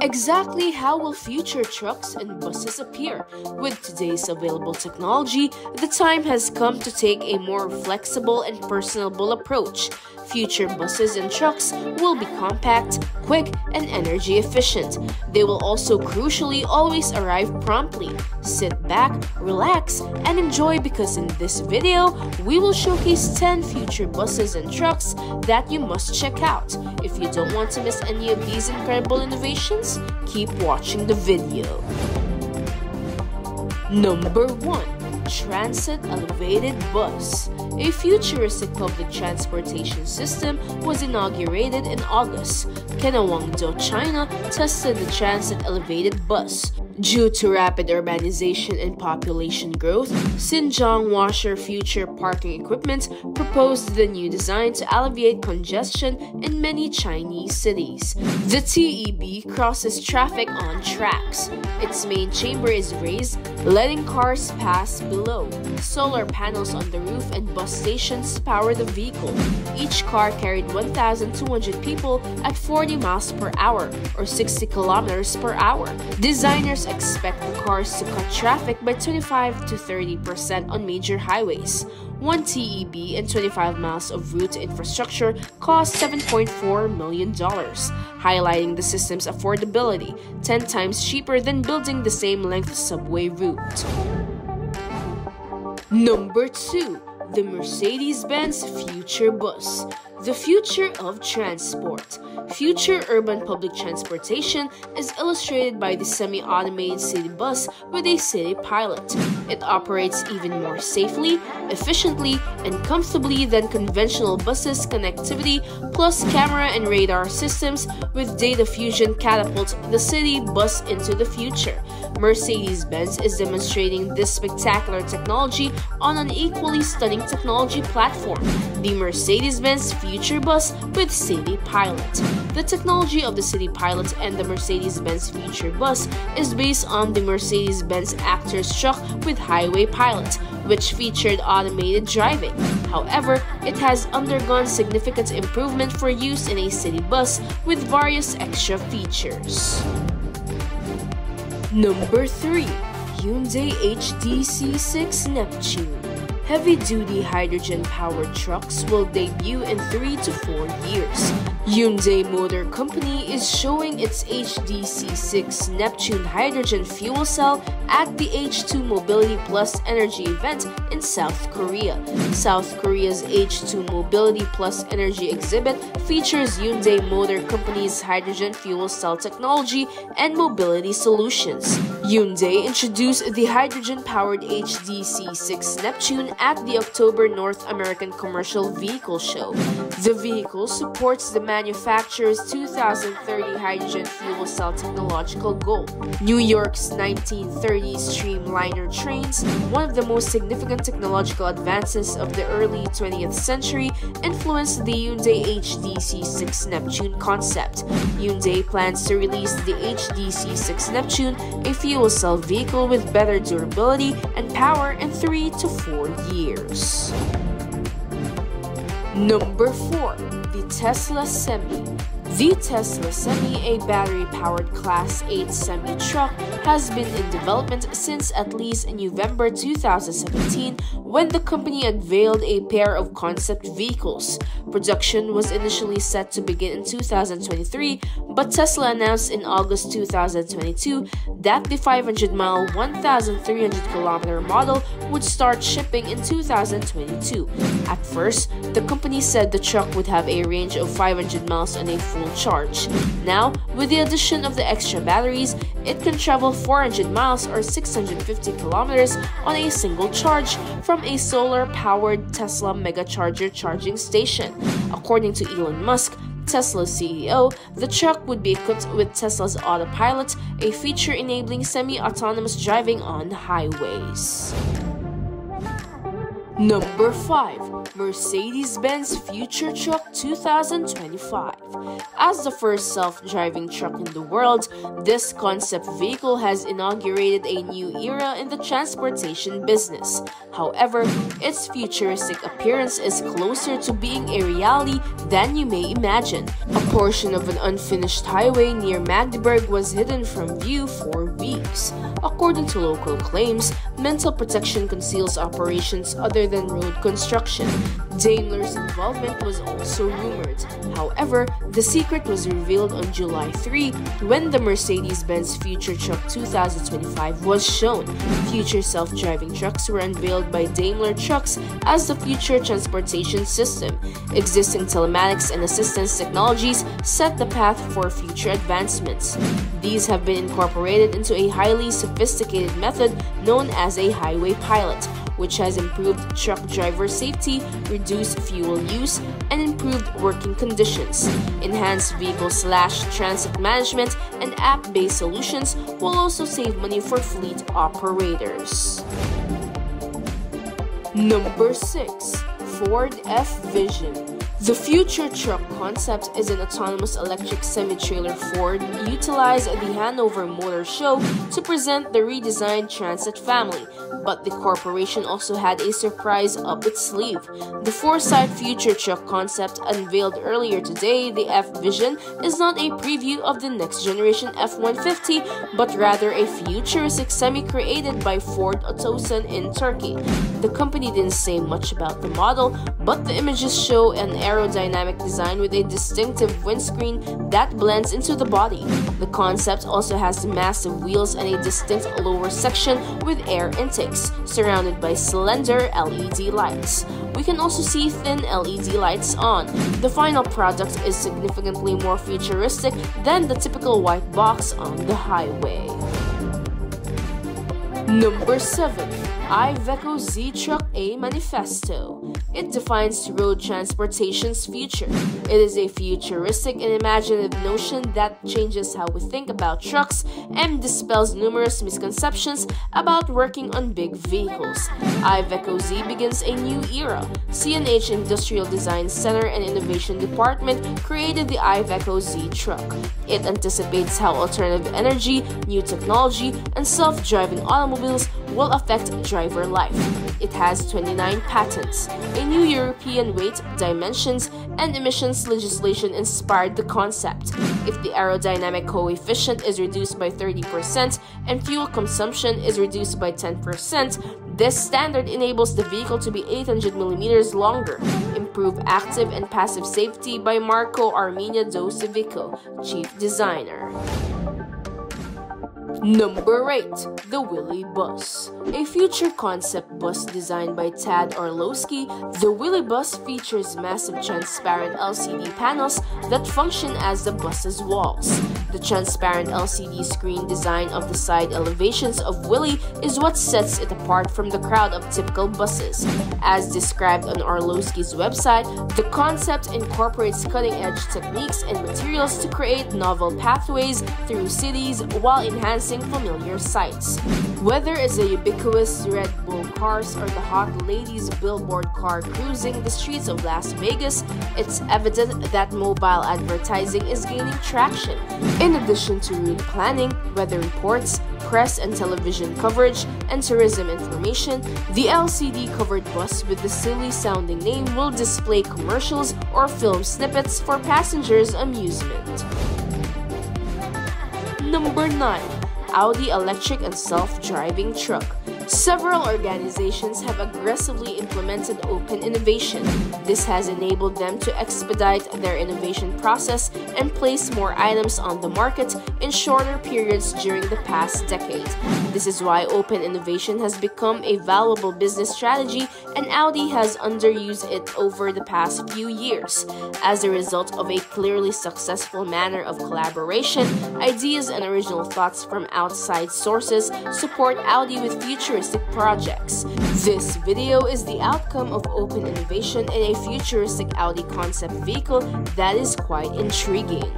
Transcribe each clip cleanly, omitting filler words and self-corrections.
Exactly how will future trucks and buses appear? With today's available technology, the time has come to take a more flexible and personable approach. Future buses and trucks will be compact, quick, and energy efficient. They will also crucially always arrive promptly. Sit back, relax, and enjoy, because in this video, we will showcase 10 future buses and trucks that you must check out. If you don't want to miss any of these incredible innovations, keep watching the video. Number 1. Transit Elevated Bus. A futuristic public transportation system was inaugurated in August. Guangzhou, China tested the Transit Elevated Bus. Due to rapid urbanization and population growth, Xinjiang Washer Future Parking Equipment proposed the new design to alleviate congestion in many Chinese cities. The TEB crosses traffic on tracks. Its main chamber is raised, letting cars pass below. Solar panels on the roof and bus stations power the vehicle. Each car carried 1,200 people at 40 miles per hour or 60 kilometers per hour. Designers expect the cars to cut traffic by 25 to 30% on major highways. One TEB and 25 miles of route infrastructure cost $7.4 million, highlighting the system's affordability, 10 times cheaper than building the same length subway route. Number 2. The Mercedes-Benz Future Bus. The future of transport. Future urban public transportation is illustrated by the semi-automated city bus with a city pilot. It operates even more safely, efficiently, and comfortably than conventional buses. Connectivity plus camera and radar systems with data fusion catapult the city bus into the future. Mercedes-Benz is demonstrating this spectacular technology on an equally stunning technology platform, the Mercedes-Benz Future Bus with City Pilot. The technology of the City Pilot and the Mercedes-Benz Future Bus is based on the Mercedes-Benz Actors truck with Highway Pilot, which featured automated driving. However, it has undergone significant improvement for use in a city bus with various extra features. Number 3. Hyundai HDC6 Neptune. Heavy-duty hydrogen-powered trucks will debut in 3 to 4 years. Hyundai Motor Company is showing its HDC6 Neptune hydrogen fuel cell at the H2 Mobility Plus Energy event in South Korea. South Korea's H2 Mobility Plus Energy exhibit features Hyundai Motor Company's hydrogen fuel cell technology and mobility solutions. Hyundai introduced the hydrogen-powered HDC6 Neptune at the October North American Commercial Vehicle Show. The vehicle supports the manufacturer's 2030 hydrogen fuel cell technological goal. New York's 1930s Streamliner trains, one of the most significant technological advances of the early 20th century, influenced the Hyundai HDC6 Neptune concept. Hyundai plans to release the HDC6 Neptune, a fuel cell vehicle with better durability and power, in 3 to 4 years. Number 4. The Tesla Semi. The Tesla Semi, a battery-powered Class 8 semi-truck, has been in development since at least November 2017, when the company unveiled a pair of concept vehicles. Production was initially set to begin in 2023, but Tesla announced in August 2022 that the 500-mile, 1,300-kilometer model would start shipping in 2022. At first, the company said the truck would have a range of 500 miles on a full charge. Now, with the addition of the extra batteries, it can travel 400 miles or 650 kilometers on a single charge from a solar-powered Tesla Megacharger charging station. According to Elon Musk, Tesla's CEO, the truck would be equipped with Tesla's Autopilot, a feature enabling semi-autonomous driving on highways. Number 5. Mercedes-Benz Future Truck 2025. As the first self-driving truck in the world, this concept vehicle has inaugurated a new era in the transportation business. However, its futuristic appearance is closer to being a reality than you may imagine. A portion of an unfinished highway near Magdeburg was hidden from view for weeks. According to local claims, mental protection conceals operations other than road construction. Daimler's involvement was also rumored. However, the secret was revealed on July 3 when the Mercedes-Benz Future Truck 2025 was shown. Future self-driving trucks were unveiled by Daimler Trucks as the future transportation system. Existing telematics and assistance technologies set the path for future advancements. These have been incorporated into a highly sophisticated method known as a highway pilot, which has improved truck driver safety, reduced fuel use, and improved working conditions. Enhanced vehicle/transit management and app-based solutions will also save money for fleet operators. Number 6. Ford F-Vision. The future truck concept is an autonomous electric semi-trailer Ford utilized at the Hanover Motor Show to present the redesigned Transit family, but the corporation also had a surprise up its sleeve. The four-side future truck concept unveiled earlier today, the F-Vision, is not a preview of the next-generation F-150, but rather a futuristic semi created by Ford Otosan in Turkey. The company didn't say much about the model, but the images show an aerodynamic design with a distinctive windscreen that blends into the body. The concept also has massive wheels and a distinct lower section with air intakes, surrounded by slender LED lights. We can also see thin LED lights on. The final product is significantly more futuristic than the typical white box on the highway. Number 7. IVECO Z-Truck A Manifesto. It defines road transportation's future. It is a futuristic and imaginative notion that changes how we think about trucks and dispels numerous misconceptions about working on big vehicles. IVECO Z begins a new era. CNH Industrial Design Center and Innovation Department created the IVECO Z-Truck. It anticipates how alternative energy, new technology, and self-driving automobiles will affect driver life. It has 29 patents. A new European weight, dimensions, and emissions legislation inspired the concept. If the aerodynamic coefficient is reduced by 30% and fuel consumption is reduced by 10%, this standard enables the vehicle to be 800 millimeters longer. Improve active and passive safety by Marco Armenia Docevico, Chief Designer. Number 8. The WILLIE Bus. A future concept bus designed by Tad Orlowski, the WILLIE Bus features massive transparent LCD panels that function as the bus's walls. The transparent LCD screen design of the side elevations of WILLIE is what sets it apart from the crowd of typical buses. As described on Orlowski's website, the concept incorporates cutting-edge techniques and materials to create novel pathways through cities while enhancing familiar sights. Whether it's the ubiquitous Red Bull cars or the hot ladies billboard car cruising the streets of Las Vegas, it's evident that mobile advertising is gaining traction. In addition to route planning, weather reports, press and television coverage, and tourism information, the LCD-covered bus with the silly-sounding name will display commercials or film snippets for passengers' amusement. Number 9. Audi electric and self-driving truck. Several organizations have aggressively implemented open innovation. This has enabled them to expedite their innovation process and place more items on the market in shorter periods during the past decade. This is why open innovation has become a valuable business strategy, and Audi has underused it over the past few years. As a result of a clearly successful manner of collaboration, ideas and original thoughts from outside sources support Audi with futuristic projects. This video is the outcome of open innovation in a futuristic Audi concept vehicle that is quite intriguing.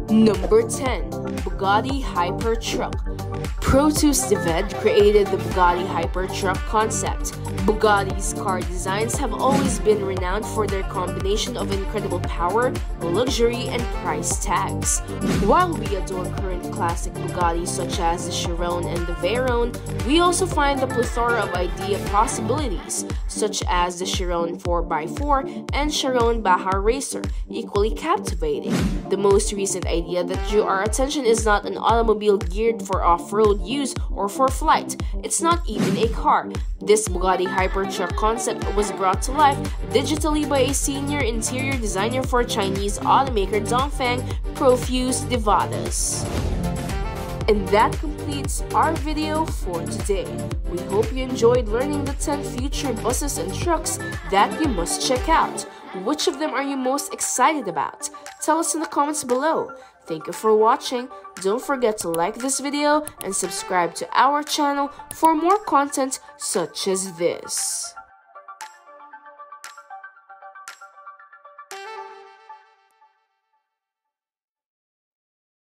Number 10. Bugatti Hypertruck. MERCEDES-BENZ created the Bugatti Hypertruck concept. Bugatti's car designs have always been renowned for their combination of incredible power, luxury, and price tags. While we adore current classic Bugattis such as the Chiron and the Veyron, we also find the plethora of idea possibilities, such as the Chiron 4x4 and Chiron Baja Racer, equally captivating. The most recent idea that drew our attention is not an automobile geared for off-road use or for flight. It's not even a car. This Bugatti Hypertruck concept was brought to life digitally by a senior interior designer for Chinese automaker Dongfeng Profuse Devadas. And that completes our video for today. We hope you enjoyed learning the 10 future buses and trucks that you must check out. Which of them are you most excited about? Tell us in the comments below. Thank you for watching. Don't forget to like this video and subscribe to our channel for more content such as this.